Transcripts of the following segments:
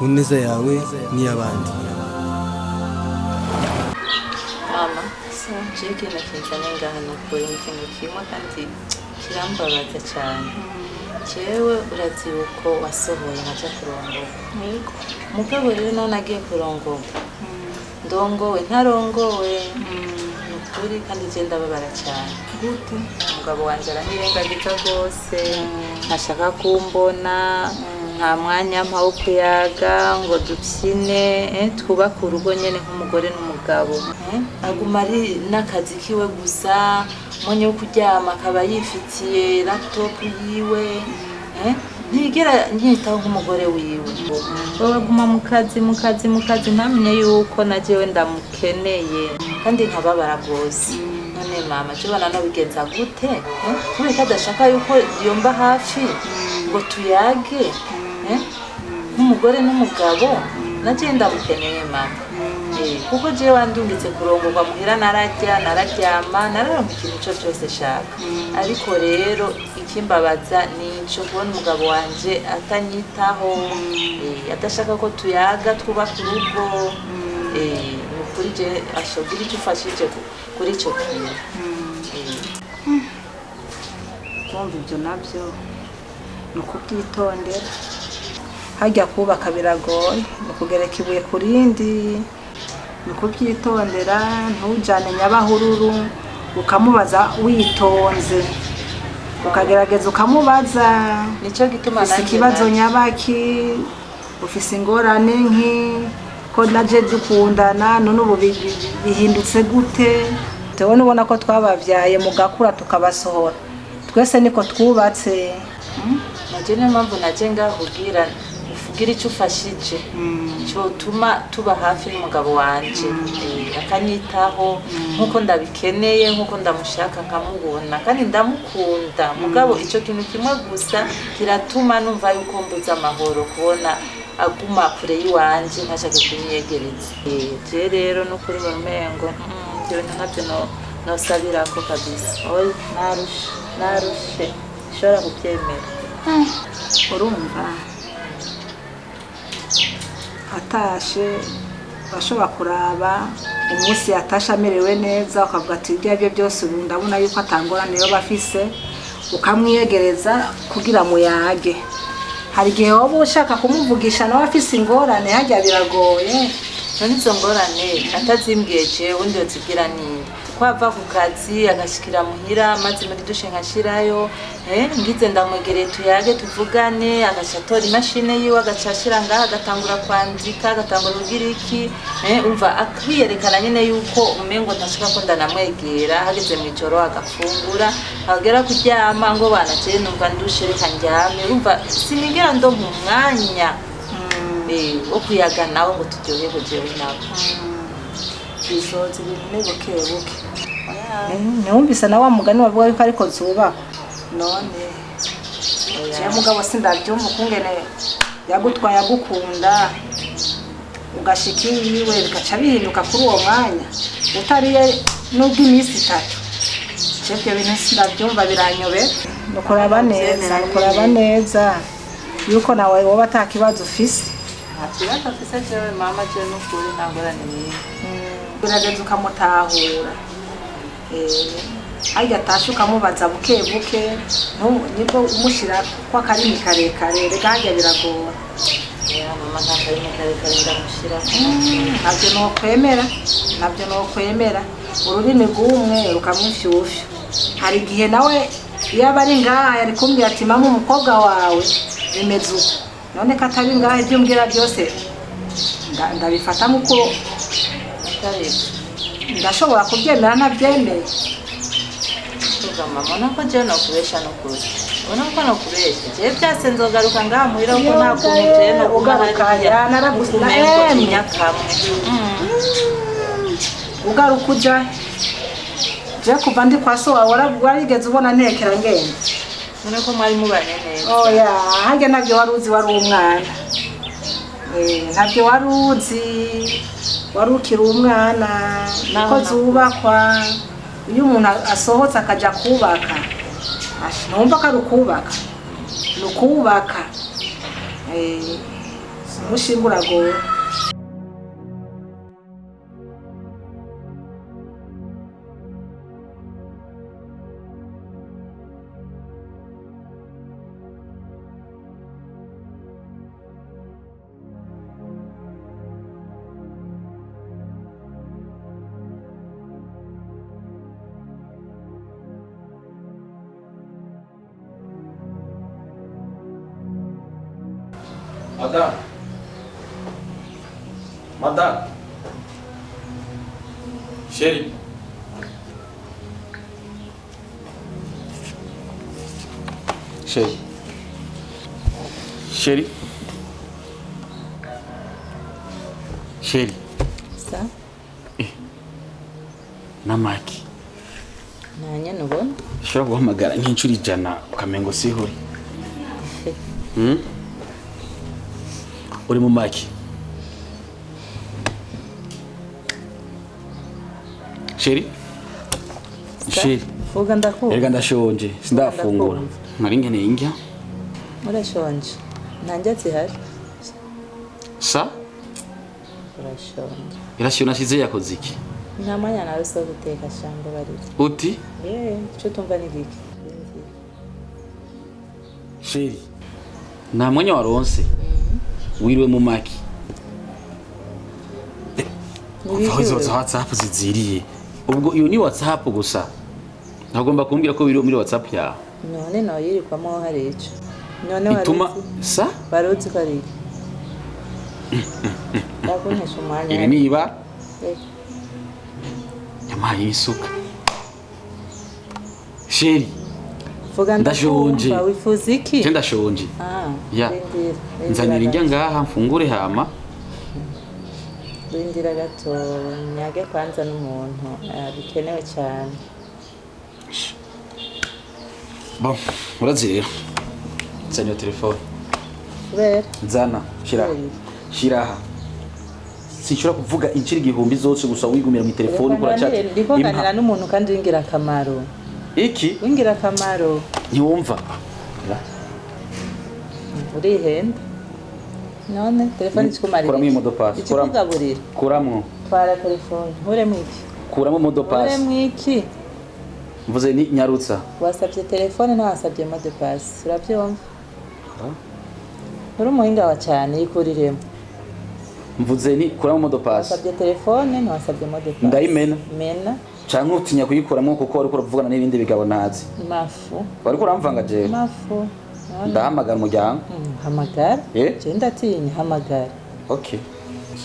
neza yawe n'iy'abandi. Mama, je ikintu kinzanye ngaha nukuri ikintu kimwe kandi kirambabaza cyane. Jewe urazi uko wasohoye nkaja kurongoka. Mugabo rero none agiye kurongoka. Ndongowe ntarongowe. Nukuri kandi je ndababara cyane. Gute? Umugabo wanje aranyirengagiza rwose. Ntashaka kumbona. Nta mwanya mpa wo kuyaga ngo dupyine twubake urugo nyene nk'umugore n'umugabo. Aguma ari n'akazi kiwe gusa, umwanya wo kuryama akaba yifitiye laptop yiwe. Ntigera nyitaho nk'umugore wiwe. Baguma mu kazi ntamenye yuko na jewe ndamukeneye kandi nkababara rwose. None mama jibana no bigenza gute? Kubera adashaka yuko yomba hafi ngo tuyage. Nk'umugore n'umugabo naje ndamukeneye mama. Kuko je wandungitse kurongorwa muhira nararyama nararonka ikintu cyose shaka. Ariko rero ikimbabaza nico kubona umugabo wanje atanyitaho, adashaka ko tuyaga twubaka urugo. Nukuri je ashogira icyo ufashije kuri ico kintu. Kumva ibyo nabyo nukubyitondera. Hajya kubaka biragoye, nukugereka ibuye ku rindi, nukubyitondera, ntujane nyabahururu, ukamubaza witonze, ukagerageza ukamubaza nico gituma nanje ikibazo nyabaki, ufise ingorane nki ko naje dukundana none ubu bihindutse gute? Tubone ubona ko twabavyaye mugakura tukabasohora, twese niko twubatse. Naje niyo mpamvu naje ngahubwira ufugira icyo ufashije cyo tuma tuba hafi n'umugabo wanje, akanyitaho nkuko ndabikeneye, nkuko ndamushaka nkamubona kandi ndamukunda. Mugabo icyo kintu kimwe gusa kiratuma numva yuko mbuza amahoro, kubona aguma kure yiwanje ntashaka kunyegereza. Je rero no kuri bamengo byo ntabyo nosabirako kabisa. Oy narushe shora kubyemera. Urumva atashe bashobora kuraba umunsi yatasha amerewe neza, ukavuga ati ibyo byose ubu ndabona yuko atangorane yo bafise, ukamwiyegereza kugira muyage. Hari igihe wowe ushaka kumuvugisha nawe afise ingorane hajya biragoye. None izo ngorane atazimbwiye jewe ndi yozigira ninde? Kwava ku kazi agashikira muhira maze muri dushe nkashirayo, ngize ndamwegereye tuyage tuvugane, agacatora imashine yiwe agacashira ngaha agatangura kwandika, agatangura kugira iki, umva akwiyerekana nyene yuko umengo ntashaka ko ndanamwegera. Hageze mu ijoro agafungura, agera kuryama ngo bana je numva ndushe reka ndyame. Umva sinigera ndo mu mwanya wo kuyaga nawe ngo turyoherwe jewe nawe. Bizoza ibintu buke. Numvise na wa mugani wavuga yuko ariko zubaka. None je mugabo sindabyumva kungene yagutwaye agukunda ugashikiriwe bikaca bihinduka kuri uwo mwanya utariye nubwo iminsi 3. Cebyo bintu sindabyumva biranyobera. Nukuraba neza yuko nawe woba atakibazo ufise. Atibaza afise jewe mama je nukuri ntangorane niyo. Urageze ukamutahura. Hajya atashe ukamubaza buke nibwo umushira kwa karimi karekare rega hajya biragora. Mama nta karimi karekare ndamushira. Nabyo no kwemera. Ururimi rw'umwe rukamufyufya. Hari igihe nawe yaba ari ngaha yari kumbwira ati mama umukobwa wawe bimeze uko. None katari ngaha ibyo mbwira byose ndabifata nkuko ndashobora kubyemera ntabyemeye. Mama nako je no kubesha no kuri. Ubona ko no kubesha. Je byase nzogaruka ngaha muhira ko nta kuntu je no ugaruka naragusa nyakamwe. Ugaruka uja je kuva ndi kwa so warigeze ubona ntekera ngende. None ko mwari mubanye neza. Oya hange nabyo waruzi wari umwana. Nabyo waruzi warukira umwana ko zubakwa. Iyo umuntu asohotse akaja kubaka numva ko ari ukubaka nukubaka umushinga uragora. Madame. Chérie. Chérie. Chérie. Chérie. sa Namaki. nanya nubona Ushobora guhamagara nk'inshuro 100 ukamengo sihuri. Uri mu maki. Chérie. Chérie. vuga ndakumva Erega ndashonje sindafungura. Nari nkeneye indya. urashonje ntanjye zihari Sa? urashonje Irashyo nasize yakoze iki? nta mwanya nawe so guteka shambo barira Uti? cyo tumva ni giki Chérie. Nta mwanya waronse. Wiriwe mu maki. Kuva izo WhatsApp ziziriye. Ubwo iyo ni WhatsApp gusa. Ntagomba kumbwira ko biri muri WhatsApp yawe. none no yirikwamo hari ico none Ituma sa? baruzi ko ari bakunesha umwanya Ibi niba Eh, yamaye isuka. Chérie. vuga Ndashonje. ndakumva wifuza iki Je ndashonje. Ya. Nzanira indya ngaha mfungure hama. rindira gato nyage kwanza n'umuntu bikenewe cyane Bon, urazi rero. Nzanira telefone. kubera Nzana, shiraha. Sinshobora kuvuga inshiri igihumbi zose gusa wigumira mu telefone ukora chat. ndikoganira n'umuntu kandi wingira akamaro Iki? wingira akamaro Ntiwumva? urihenda none telefone ikumarira Kuramo imodopass. ikikugaburira Kuramo. twara telefone uremo iki Kuramo imodopass. uremo iki Mvuze ni nyarutsa. wasabye telefone ntawasabye modepass urabyumva uri umuhinga wa cyane yikuriremo Mvuze ni kuramo imodopass. wasabye telefone ntawasabye modepass Ndayimena. mena Canke utinya kuyikuramo kuko wari kuravugana n'ibindi bigabo nazi. mafu Wari kuramvanga je. mafu Ndahamagara umuryango. hamagara Eh? je ndatinya hamagara Okay.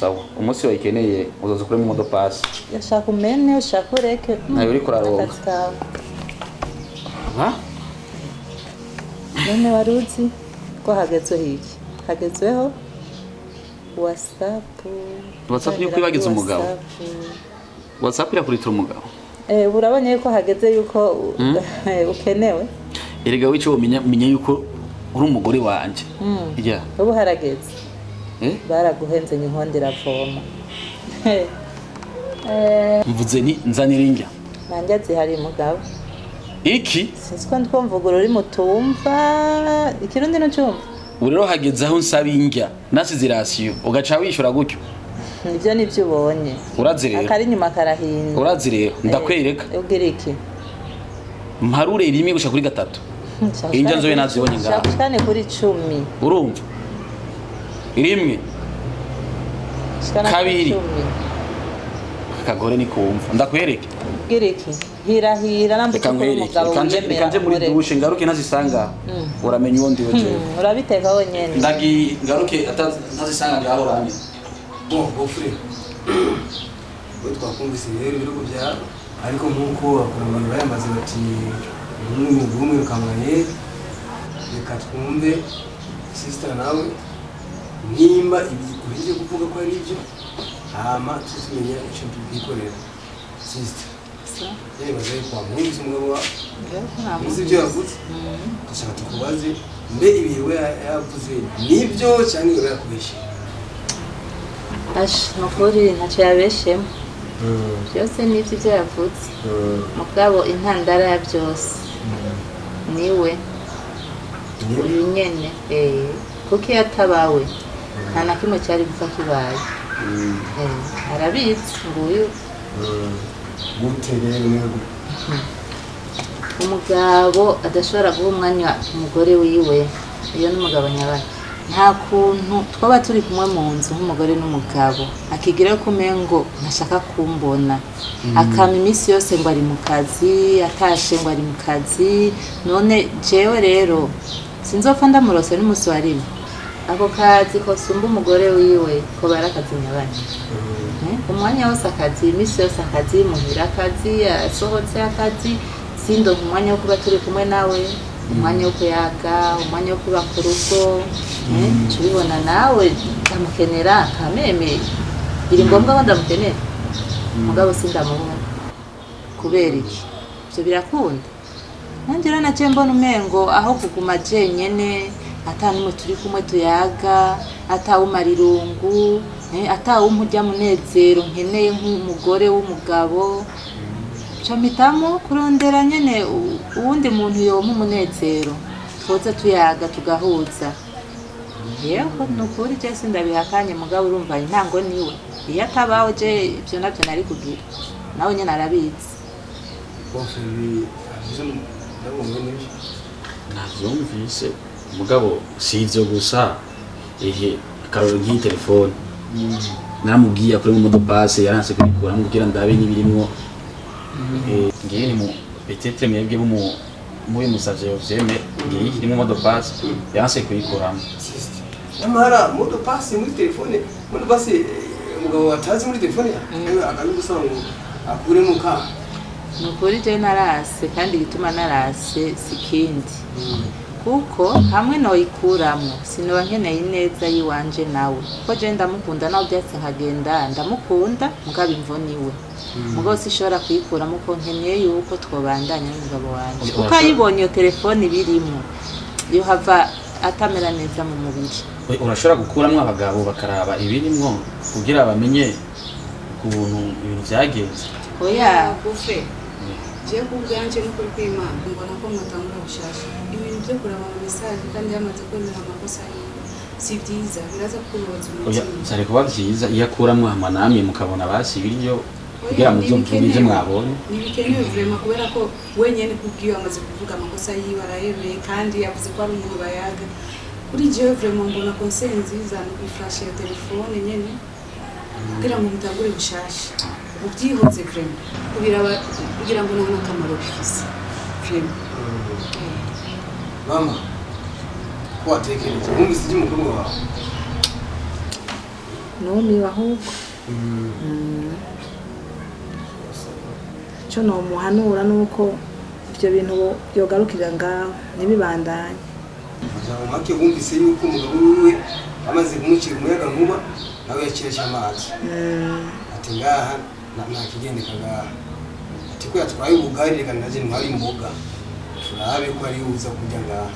Sawa. Umunsi wayikeneye uzoza kuramo imodopass. yashaka umene ushaka ureke Nayo uri kuraronka. akazi kawe. Ha? none waruzi ko hagezweho iki hagezweho whatsapp WhatsApp ni kwibagiza umugabo. WhatsApp irakuritra umugabo. urabonye yuko hageze yuko ukenewe Erega wico menya yuko uri umugore wanje. Yeah. ubu harageze Eh? baraguhenze n'inkondi ravoma Mvuze ni nzanira indya. nanjye zihari mugabo Iki? sinzi ko ndwumvuga ururi mutumva ikirundi n'ucumva Ubu rero hageze aho nsaba indya nasize rasiyo ugaca wishura gutyo. nibyo nibyo ubonye Urazi rero. akari nyuma karahinda Urazi rero ndakwereka. ubwira iki Mparure rimwe gusha kuri 3. Injya nzobe nazibonye ngaha. shakane kuri 10 Urumva? Rimwe. shakane Kabiri. kuri 10 Kagore ni kumva. Ndakwereke. ubwira iki hira nambuka Reka kuri nkwereke. umugabo Kanje muri dushe ngaruke nazisanga. Uramenya uwo ndiwe je. urabiteka wenyene Ndagi ngaruke nazisanga ngaho uramenya. Bon, frère. Ubu twakumvise rero ibirugo bya ariko nkuko akurambere bayamaze bati umwe kamanye reka twumve sister nawe nimba ibikuriye kuvuga ko ari ibyo hama tumenya icyo tubikorera sister yebaze kwa mwinzi umugabo wa muzi ibyo yavuze ndashaka tukubaze mbe ibiwe yavuze nibyo cyangwa iyo yakubeshye nukuri ntacyo yabeshemo byose nibyo ibyo yavutse mugabo intandara ya byose niwe uyu nyene kuko iyo atabawe nta na kimwe cyari gupfa kibaye. Arabizi nguyu gute rero umugabo adashobora guha umwanya umugore wiwe, iyo n'umugabo nyabaki nta kuntu twaba turi kumwe mu nzu nk'umugore n'umugabo akigira ko umengo ntashaka kumbona, akama iminsi yose ngo ari mu kazi, atashe ngo ari mu kazi. None jewe rero sinzopfa ndamurose n'umunsi wa rimwe, ako kazi kosumba umugore wiwe ko bari akazi nyabaki. Umwanya wose akazi, iminsi yose akazi, muhira akazi, asohotse akazi, sindonka umwanya wo kuba turi kumwe nawe, umwanya wo kuyaga, umwanya wo kuba ku rugo. Tubibona nawe ndamukenera kameme, biri ngombwa ko ndamukenera, mugabo sindamubona. Kubera iki? Ibyo birakunda. Nanjye rero nacyo mbona umengo aho kuguma jenyene, atanumwe turi kumwe tuyaga, atawumara irungu, atawumujya munezero nkeneye nk'umugore w'umugabo, camitamo kurondera nyene uwundi muntu yompa umunezero, twoza tuyaga tugahuza. Yego nukuri je sindabihakanye, mugabo urumva intango niwe, iyo atabaho je ibyo navyo nari kugira, nawe nyene arabizi. navyumvise mugabo si ivyo gusa. Akarorero nk'iyi telefone naramubwiye akore mu modopase yaranse kubikora kugira ndabe nibirimwo. Ngiye ni mu petete mwebwe mu musavye yovyeme ngiye irimo modopase yaranse kuyikoramo. Amara modopase muri telefone, modopase umugabo atazi muri telefone akabigusaba ngo akure mu ka. Nukuri je narase, kandi gituma narase sikindi, kuko hamwe noyikuramo sinoba nkeneye ineza yiwanje nawe, ko je ndamukunda nawe byatse nkagenda ndamukunda, mugabo imvoniwe mugabo sishobora kuyikuramo ko nkeneye yuko twobandanya n'umugabo wanje, kuko ayibonye iyo telefone birimo yo hava atamera neza mu mubiri. Urashobora gukuramo abagabo bakaraba ibirimwo kugira bamenye ukuntu ibintu vyagenze. Oya bufe je kubwanje no kuri kwimana mbona ko mutangura gushasha ibintu byo kuraba mu message kandi yamaze kwemera amakosa si byiza, biraza kuroza Oya umutima. cyari kuba vyiza iyo akuramo hama namwe mukabona basi ibiryo kugira mu byo mvunije mwabonye. Ntibikenewe vraiment kubera ko wenyene kubwiyo amaze kuvuga amakosa yiwe arayemeye, kandi yavuze ko ari umuntu bayaga. Kuri jewe vraiment mbona conseil nziza no kwifasha ya telefone nyene kugira ngo mutangure gushasha ubyihoze vraiment kugira ngo nta kamaro bifise vraiment. Mama ko watekereje wumvise iki mukuru wawe? Numiwe ahubwo cyo nomuhanura nuko ibyo bintu byogarukira ngaho ntibibandanye. Mujambo make wumvise yuko umugabo wiwe amaze kumucira umuyaga nkuba nawe yakiresha amazi. Ati ngaha nta kigendeka ngaha, ati ko yatwaye ubugari reka naje ntwari imboga turabe ko ari uza kujya ngaha.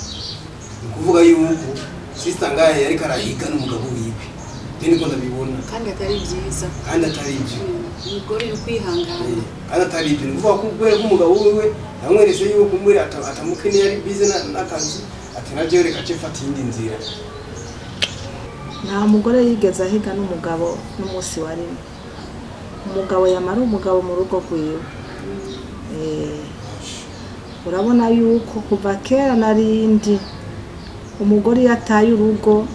Ni kuvuga yuko sister ngaha yari karahiga n'umugabo wiwe, niko ndabibona, kandi atari byiza, kandi atari ibyo umugore yo kwihangana, kandi atari ibyo. Ni kuvuga ko ubwere bw'umugabo wiwe namwerese yuko umwere atamukeneye ari bize n'akazi, ati naje reka cefata iyindi nzira. Nta mugore yigeze ahiga n'umugabo n'umunsi wa rimwe. Umugabo yamara umugabo mu rugo rwiwe. Urabona yuko kuva kera narindi umugore yataye urugo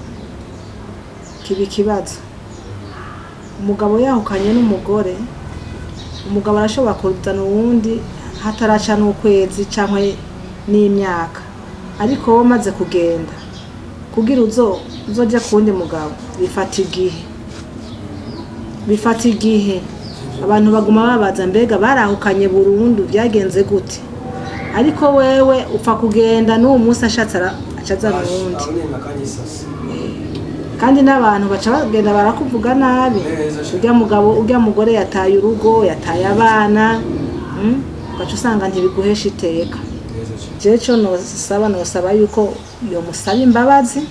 kiba ikibazo. Umugabo yahukanye n'umugore, umugabo arashobora kuzana uwundi hataraca n'ukwezi cyangwa n'imyaka, ariko wowe umaze kugenda kugira uzoje kuwundi mugabo bifata igihe. Abantu baguma babaza mbega barahukanye burundu byagenze gute, ariko wewe upfa kugenda n'uwo munsi ashatse acaza n'uwundi, kandi n'abantu baca bagenda barakuvuga nabi. Urya mugore yataye urugo, yataye abana, ugaca usanga ntibiguhesha iteka. Jewe cyo nosaba yuko yo musaba imbabazi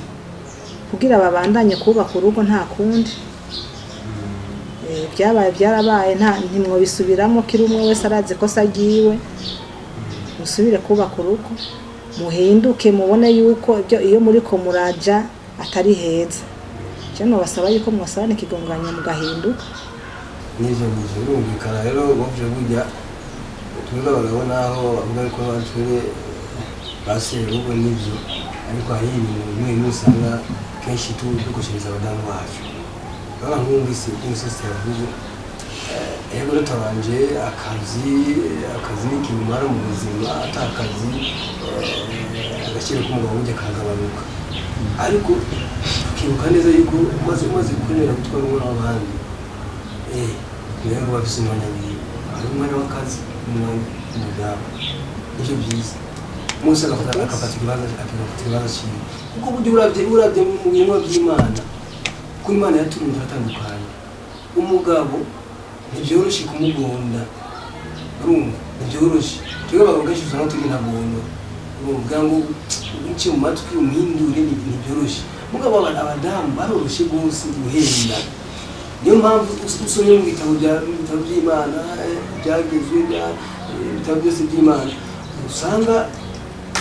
kugira babandanye kubaka urugo nta kundi. Byabaye byarabaye ntimwo bisubiramo, kiri umwe wese arazi ko sagiwe. Musubire kubaka urugo, muhinduke, mubone yuko iyo muri ko muraja atari heza. cyane basaba yuko mwasabana ikigonganya mugahinduka n'ivyo birumvikana rero bovye burya twebwe abagabo naho bavuga ko batwere baseye ubwo n'ivyo ariko hari ibintu bimwe bimwe usanga kenshi dukoreshereza abadamu bacu baba nk'umvise iby'umusozi yavuze ego rutabanje akazi n'ikintu umara mu buzima atakazi agaciro k'umugabo burya kagabanuka ariko tukibuka neza yuko umaze kunera gutwara umwana w'abandi niyo bafise umwanya wiwe hari umwanya w'akazi n'umwanya w'umudamu nivyo byiza Musa akafata ikibazo ciwe kuko burya uravye mu bintu by'Imana ko Imana yaturunze atandukanye umugabo ntivyoroshe kumugonda urumva ntivyoroshe twebwe abagabo kenshi usanga turi ntagondo urumva ngo uce mu matwi umhindure ntivyoroshe mugabo abadamu baroroshe gose guhenda niyo mpamvu usomye mu bitabo by'Imana byagezwe ibitabo byose by'Imana usanga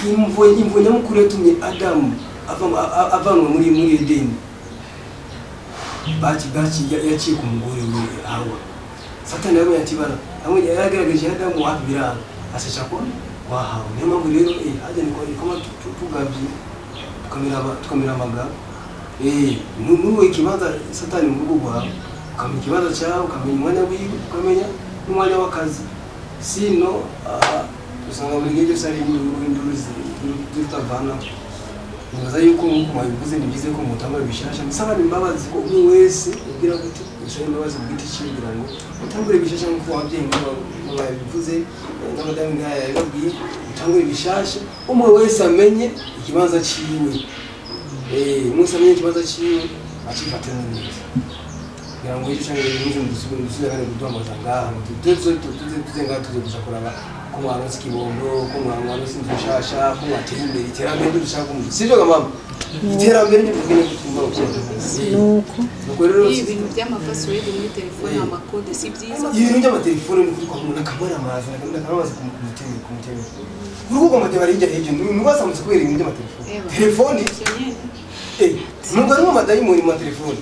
imvo nyamukuru yatumye Adamu avanwa muri Edeni yaciye ku mugore we Hawa Satani yabonye ati bara hamwe yaragaragaje Adamu wapi biranga asesha ko wahawe niyo mpamvu rero hajya niko tugabye tukamira amagabo nuwe ikibanza Satani mu rugo rwawe ukamenya ikibanza cyawe ukamenya umwanya wiwe ukamenya n'umwanya w'akazi sino usanga buri gihe cyose ari induru zitavana nibaza yuko nk'uko mwabivuze ni byiza ko mutambara bishasha musabana imbabazi ko umwe wese ubwira gute usaba imbabazi ku giti cyiwe kugira ngo mutambure bishasha nk'uko ababyeyi babivuze n'abadamu nk'aya yababwiye mutambure bishasha umwe wese amenye ikibanza cyiwe umunsi amenye ikibanza cyiwe acifate neza kugira ngo icyo cyangwa ibintu dusubize kandi kuduhambaza ngaha tuze ngaha tuze gusa kuraba ko mwaronse ikibondo ko mwaronse inzu nshasha ko mwatera imbere iterambere dushaka kumva sivyo ga mama iterambere ni bugene kutumva nuko rero ibintu by'amapassword muri telefone amakode si byiza ibintu by'amatelefone ni kuri kwa umuntu akamara amazi akamaze kumutema urugo amate barijya heje nubasamutse kubera ibintu by'amatelefone nubwo ari mu madayimoni mu telefone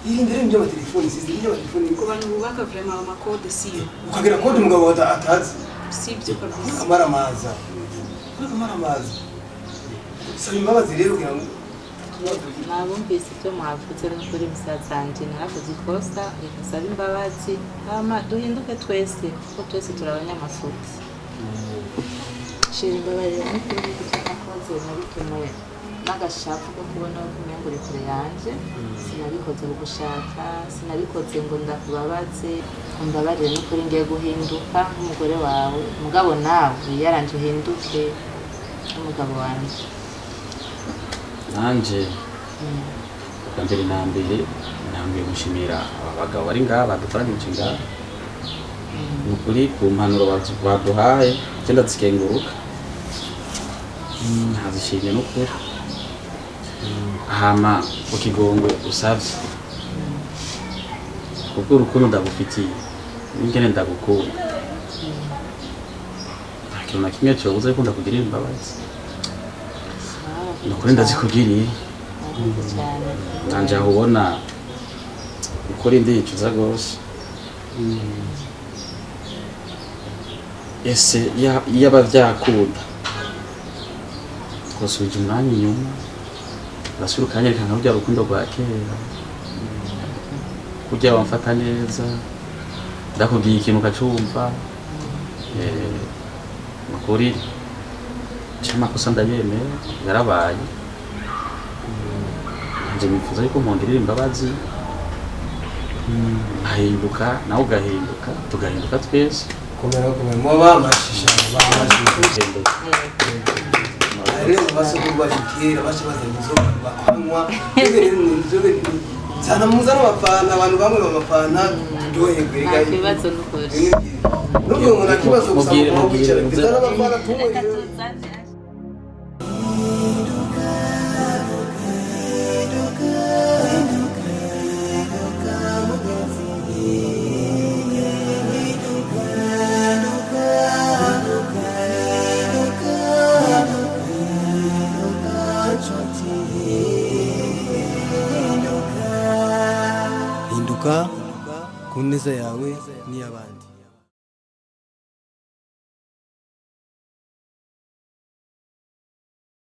irindire ibyo amatelefone sizi ibyo amatelefone ku bantu bubaka vraiment amakode siyo ukagira kode umugabo atazi sibyo kabisa akamara amazi saba imbabazi rero kugira ngo nabumvise ibyo mwavuze n'ukuri musazanje narakoze ikosa reka sabe imbabazi hama duhinduke twese kuko twese turi abanyamafuti shira imbabazi n'ukuri icyo nakoze nabitumwe n'agashapu ko kubona ko umengo kure yanje sinabikoze gushaka sinabikoze ngo ndakubabaze umbabarire n'ukuri ngiye guhinduka nk'umugore wawe mugabo nawe yaranje uhinduke n'umugabo wanje nanje mbere na mbere ntamwe gushimira aba bagabo bari ngaha badufaranije ngaha nukuri ku mpanuro baduhaye cyenda zikenguruka ntazishimye n'ukuri hama ukigongwe usavye kuko urukundo ndagufitiye n'ingene ndagukunda nta kintu na kimwe cobuze ko ndakugirira imbabazi nukuri ndazikugiriye nanje aho ubona ukuri ndicuza rwose ese yaba vyakunda twosubije umwanya inyuma basura ukanyereka nka rya rukundo rwa kera kugira wamfata neza ndakubwiye ikintu ukacumva ukuri cy'amakosa ndayemera yarabaye nje nifuza yuko mpongirira imbabazi ahinduka nawe ugahinduka tugahinduka twese kumera muba amashisha rero basukuru bashikira bashabaza inzoga bakanywa inzoga sana muzana abafana abantu bamwe babafana ryoherwe nta kibazo n'ukuri n'ubwo umuntu akibazo gusa mu kwicara bizana abafana tumwe ku neza yawe n'iy'abandi.